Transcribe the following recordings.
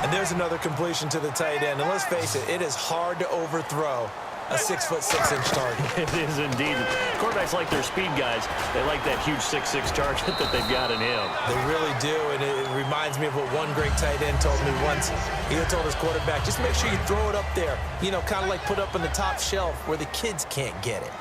And there's another completion to the tight end. And let's face it, it is hard to overthrow a 6'6" target. It is indeed. Quarterbacks like their speed guys. They like that huge 6'6" target that they've got in him. They really do, and it reminds me of what one great tight end told me once. He had told his quarterback, just make sure you throw it up there, you know, kind of like put up on the top shelf where the kids can't get it.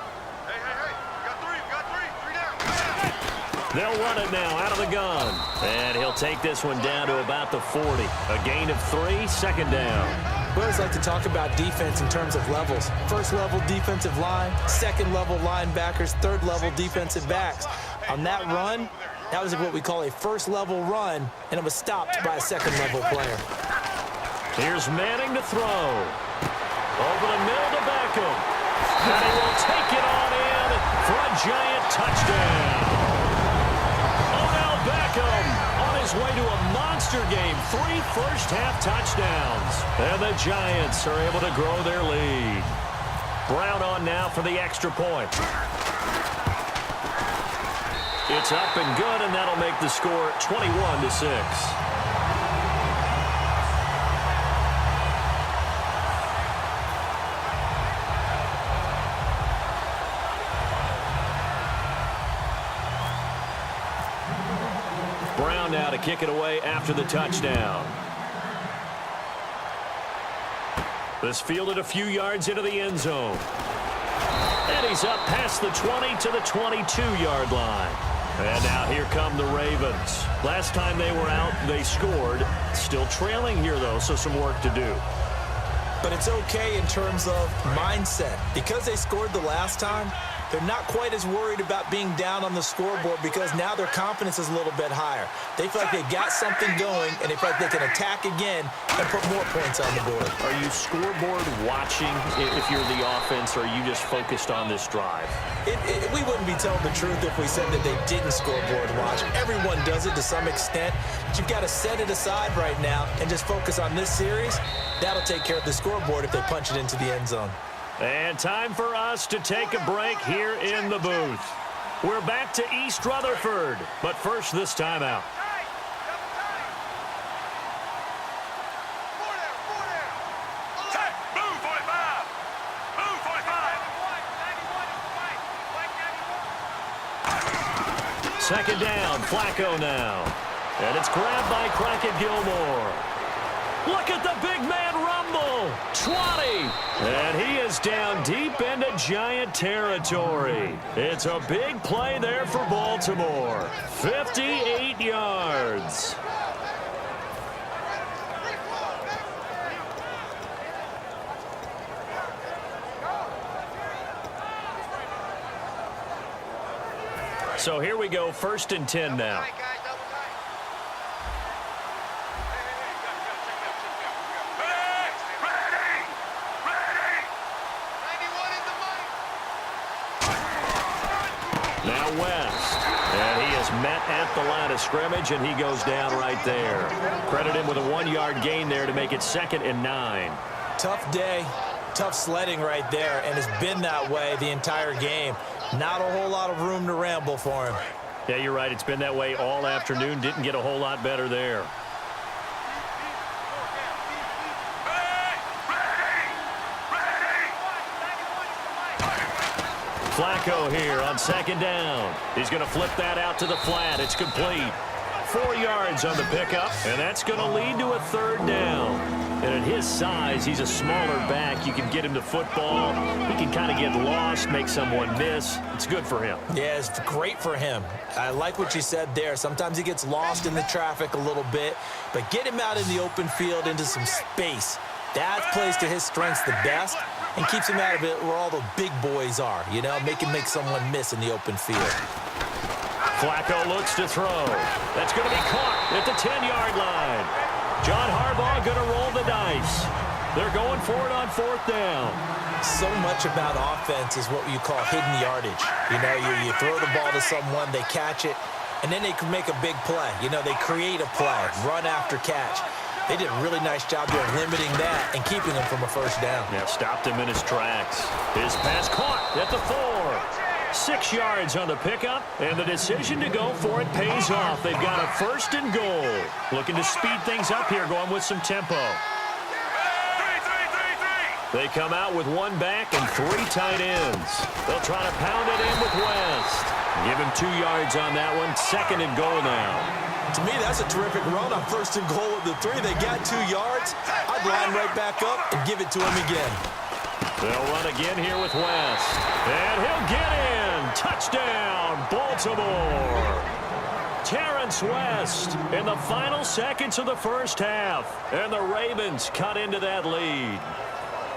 They'll run it now out of the gun. And he'll take this one down to about the 40. A gain of 3, second down. We always like to talk about defense in terms of levels. First level defensive line, second level linebackers, third level defensive backs. On that run, that was what we call a first level run, and it was stopped by a second level player. Here's Manning to throw. Over the middle to Beckham. And he will take it on in for a giant touchdown. Beckham on his way to a monster game. 3 first-half touchdowns. And the Giants are able to grow their lead. Brown on now for the extra point. It's up and good, and that'll make the score 21-6. Brown now to kick it away after the touchdown. This fielded a few yards into the end zone. And he's up past the 20 to the 22-yard line. And now here come the Ravens. Last time they were out, they scored. Still trailing here, though, so some work to do. But it's okay in terms of mindset. Because they scored the last time, they're not quite as worried about being down on the scoreboard because now their confidence is a little bit higher. They feel like they've got something going, and they feel like they can attack again and put more points on the board. Are you scoreboard watching if you're the offense, or are you just focused on this drive? We wouldn't be telling the truth if we said that they didn't scoreboard watch. Everyone does it to some extent, but you've got to set it aside right now and just focus on this series. That'll take care of the scoreboard if they punch it into the end zone. And time for us to take a break here in the booth. We're back to East Rutherford, but first this timeout. Second down, Flacco now. And it's grabbed by Crockett Gilmore. Look at the big man rumble. 20. And he is down deep into Giant territory. It's a big play there for Baltimore. 58 yards. So here we go, 1st and 10 now. Now West, and he is met at the line of scrimmage, and he goes down right there. Credit him with a 1-yard gain there to make it 2nd and 9. Tough day, tough sledding right there, and it's been that way the entire game. Not a whole lot of room to ramble for him. Yeah, you're right. It's been that way all afternoon. Didn't get a whole lot better there. Flacco here on 2nd down. He's going to flip that out to the flat. It's complete. 4 yards on the pickup, and that's going to lead to a 3rd down. And at his size, he's a smaller back. You can get him to football. He can kind of get lost, make someone miss. It's good for him. Yeah, it's great for him. I like what you said there. Sometimes he gets lost in the traffic a little bit, but get him out in the open field into some space. That plays to his strengths the best and keeps him out of it where all the big boys are, you know, make someone miss in the open field. Flacco looks to throw. That's going to be caught at the 10-yard line. John Harbaugh going to roll the dice. They're going for it on 4th down. So much about offense is what you call hidden yardage. You know, you throw the ball to someone, they catch it, and then they can make a big play. You know, they create a play, run after catch. They did a really nice job there limiting that and keeping him from a 1st down. Yeah, stopped him in his tracks. His pass caught at the 4. 6 yards on the pickup, and the decision to go for it pays off. They've got a 1st and goal. Looking to speed things up here, going with some tempo. They come out with 1 back and 3 tight ends. They'll try to pound it in with West. Give him 2 yards on that one. 2nd and goal now. To me, that's a terrific run on 1st and goal of the 3. They got 2 yards. I'd line right back up and give it to him again. They'll run again here with West. And he'll get in. Touchdown, Baltimore. Terrence West in the final seconds of the first half. And the Ravens cut into that lead.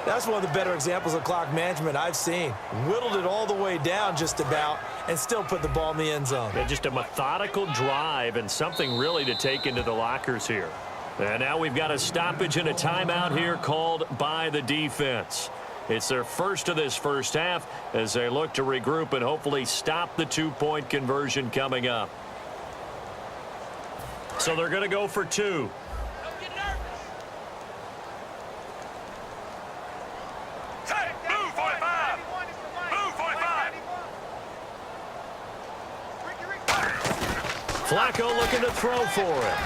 That's one of the better examples of clock management I've seen. Whittled it all the way down just about and still put the ball in the end zone. Yeah, just a methodical drive and something really to take into the lockers here. And now we've got a stoppage and a timeout here called by the defense. It's their first of this first half as they look to regroup and hopefully stop the 2-point conversion coming up. So they're going to go for 2. Flacco looking to throw for it.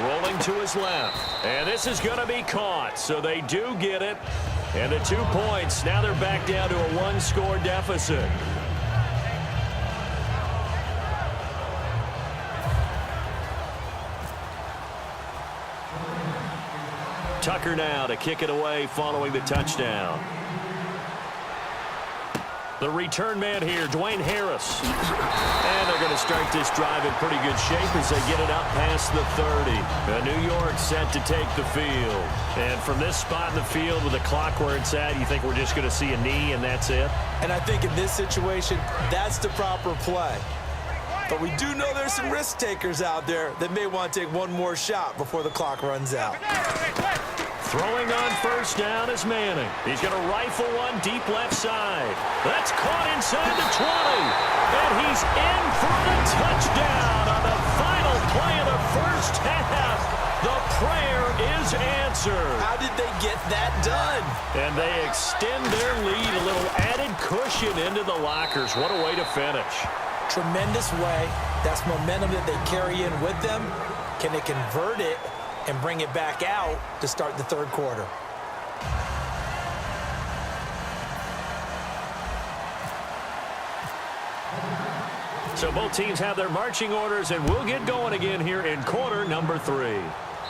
Rolling to his left. And this is going to be caught. So they do get it. And the 2 points. Now they're back down to a 1-score deficit. Tucker now to kick it away following the touchdown. The return man here, Dwayne Harris. And they're going to start this drive in pretty good shape as they get it up past the 30. New York set to take the field. And from this spot in the field with the clock where it's at, you think we're just going to see a knee and that's it? And I think in this situation, that's the proper play. But we do know there's some risk takers out there that may want to take one more shot before the clock runs out. Throwing on first down is Manning. He's going to rifle one deep left side. That's caught inside the 20. And he's in for the touchdown on the final play of the first half. The prayer is answered. How did they get that done? And they extend their lead, a little added cushion into the lockers. What a way to finish. Tremendous way. That's momentum that they carry in with them. Can they convert it and bring it back out to start the third quarter? So both teams have their marching orders, and we'll get going again here in quarter number 3.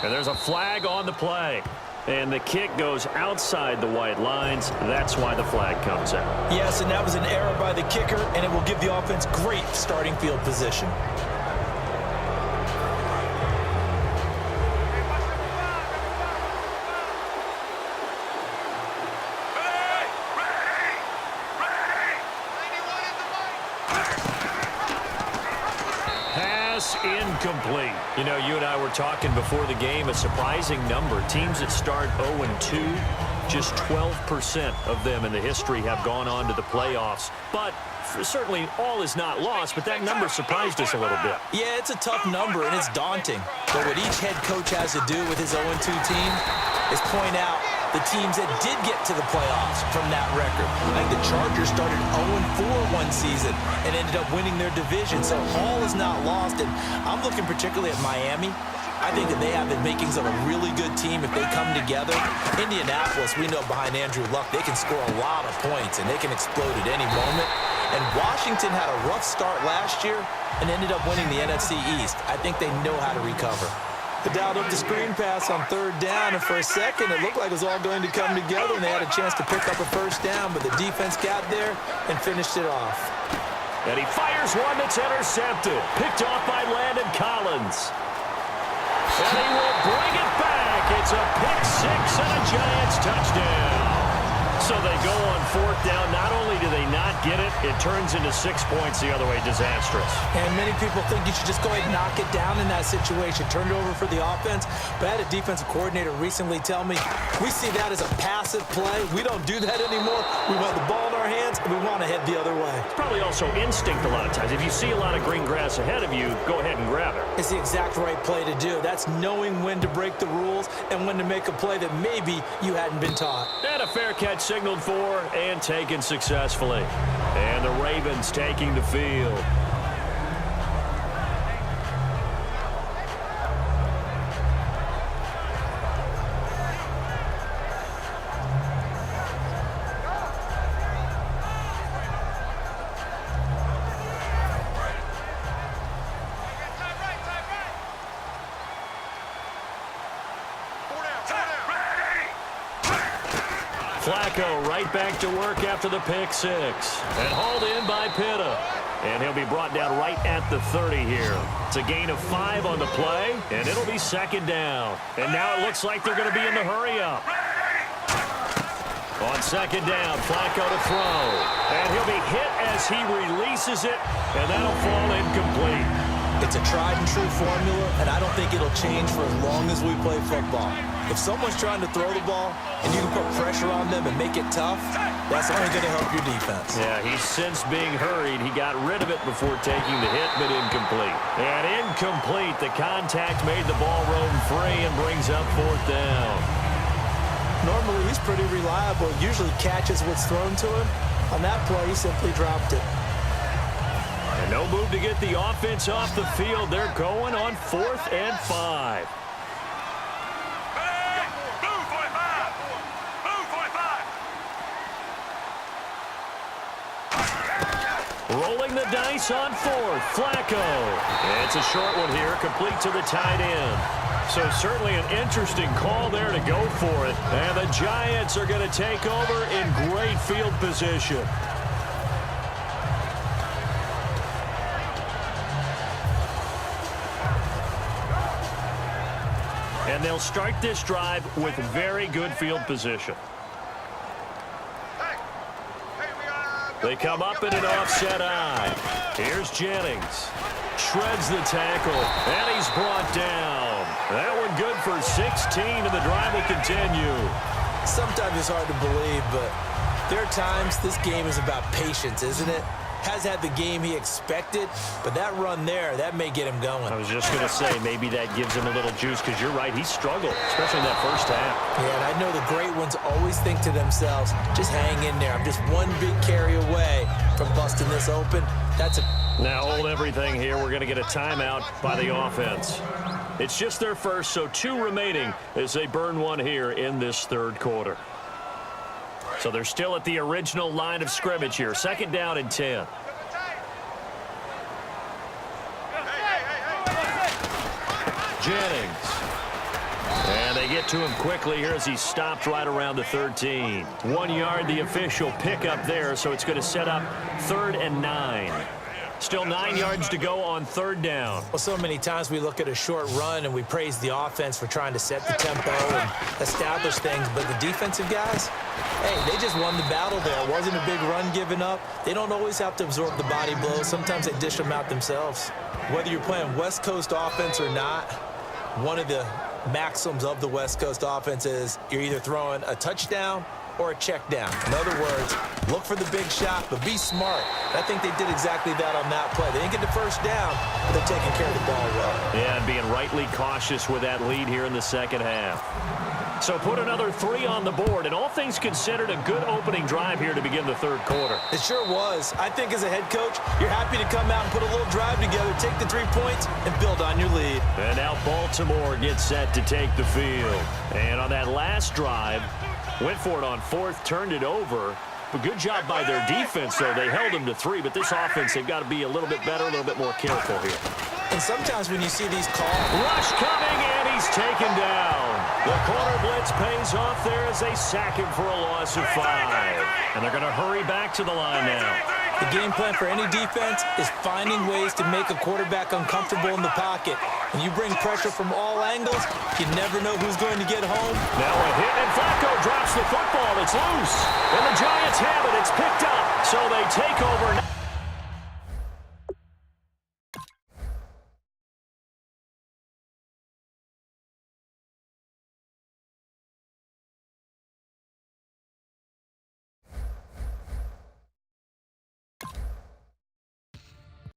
And there's a flag on the play. And the kick goes outside the white lines. That's why the flag comes out. Yes, and that was an error by the kicker, and it will give the offense great starting field position. Incomplete. You know, you and I were talking before the game, a surprising number. Teams that start 0-2, just 12% of them in the history have gone on to the playoffs. But certainly all is not lost, but that number surprised us a little bit. Yeah, it's a tough number, and it's daunting. But what each head coach has to do with his 0-2 team is point out the teams that did get to the playoffs from that record. Like the Chargers started 0-4 one season and ended up winning their division. So all is not lost. And I'm looking particularly at Miami. I think that they have the makings of a really good team if they come together. Indianapolis, we know behind Andrew Luck, they can score a lot of points and they can explode at any moment. And Washington had a rough start last year and ended up winning the NFC East. I think they know how to recover. They dialed up the screen pass on third down, and for a second it looked like it was all going to come together and they had a chance to pick up a first down, but the defense got there and finished it off. And he fires one that's intercepted. Picked off by Landon Collins. And he will bring it back. It's a pick six and a Giants touchdown. So they go on fourth down. Not only do they not get it, it turns into 6 points the other way. Disastrous. And many people think you should just go ahead and knock it down in that situation. Turn it over for the offense. But I had a defensive coordinator recently tell me, we see that as a passive play. We don't do that anymore. We want the ball in our hands, and we want to head the other way. It's probably also instinct a lot of times. If you see a lot of green grass ahead of you, go ahead and grab it. It's the exact right play to do. That's knowing when to break the rules and when to make a play that maybe you hadn't been taught. And a fair catch signaled for and taken successfully. And the Ravens taking the field. Flacco right back to work after the pick six. And hauled in by Pitta. And he'll be brought down right at the 30 here. It's a gain of 5 on the play, and it'll be second down. And now it looks like they're going to be in the hurry-up. On second down, Flacco to throw. And he'll be hit as he releases it, and that'll fall incomplete. It's a tried-and-true formula, and I don't think it'll change for as long as we play football. If someone's trying to throw the ball and you can put pressure on them and make it tough, that's only going to help your defense. Yeah, he's since being hurried. He got rid of it before taking the hit, but incomplete. And incomplete. The contact made the ball roam free and brings up fourth down. Normally, he's pretty reliable. Usually catches what's thrown to him. On that play, he simply dropped it. And no move to get the offense off the field. They're going on 4th and 5. Rolling the dice on 4th. Flacco. It's a short one here, complete to the tight end. So certainly an interesting call there to go for it. And the Giants are going to take over in great field position. And they'll start this drive with very good field position. They come up in an offset eye. Here's Jennings. Shreds the tackle, and he's brought down. That one good for 16, and the drive will continue. Sometimes it's hard to believe, but there are times this game is about patience, isn't it? Has had the game he expected, but that run there, that may get him going. I was just going to say, maybe that gives him a little juice, because you're right, he struggled, especially in that first half. Yeah, and I know the great ones always think to themselves, just hang in there. I'm just one big carry away from busting this open. That's a... Now hold everything here. We're going to get a timeout by the offense. It's just their first, so 2 remaining as they burn one here in this third quarter. So they're still at the original line of scrimmage here. Second down and 10. Jennings. And they get to him quickly here as he stopped right around the 13. 1 yard, the official pickup there, so it's going to set up 3rd and 9. Still 9 yards to go on 3rd down. Well, so many times we look at a short run and we praise the offense for trying to set the tempo and establish things, but the defensive guys, hey, they just won the battle there. It wasn't a big run given up. They don't always have to absorb the body blows. Sometimes they dish them out themselves. Whether you're playing West Coast offense or not, one of the maxims of the West Coast offense is you're either throwing a touchdown or a check down. In other words, look for the big shot, but be smart. I think they did exactly that on that play. They didn't get the first down, but they're taking care of the ball well. Yeah, and being rightly cautious with that lead here in the second half. So put another 3 on the board, and all things considered, a good opening drive here to begin the third quarter. It sure was. I think as a head coach, you're happy to come out and put a little drive together, take the 3 points, and build on your lead. And now Baltimore gets set to take the field. And on that last drive, went for it on 4th, turned it over. But good job by their defense, though. They held them to 3, but this offense, they've got to be a little bit better, a little bit more careful here. And sometimes when you see these calls... Rush coming, and he's taken down. The corner blitz pays off there as they sack him for a loss of 5. And they're going to hurry back to the line now. The game plan for any defense is finding ways to make a quarterback uncomfortable in the pocket. When you bring pressure from all angles, you never know who's going to get home. Now a hit, and Flacco drops the football. It's loose. And the Giants have it. It's picked up. So they take over.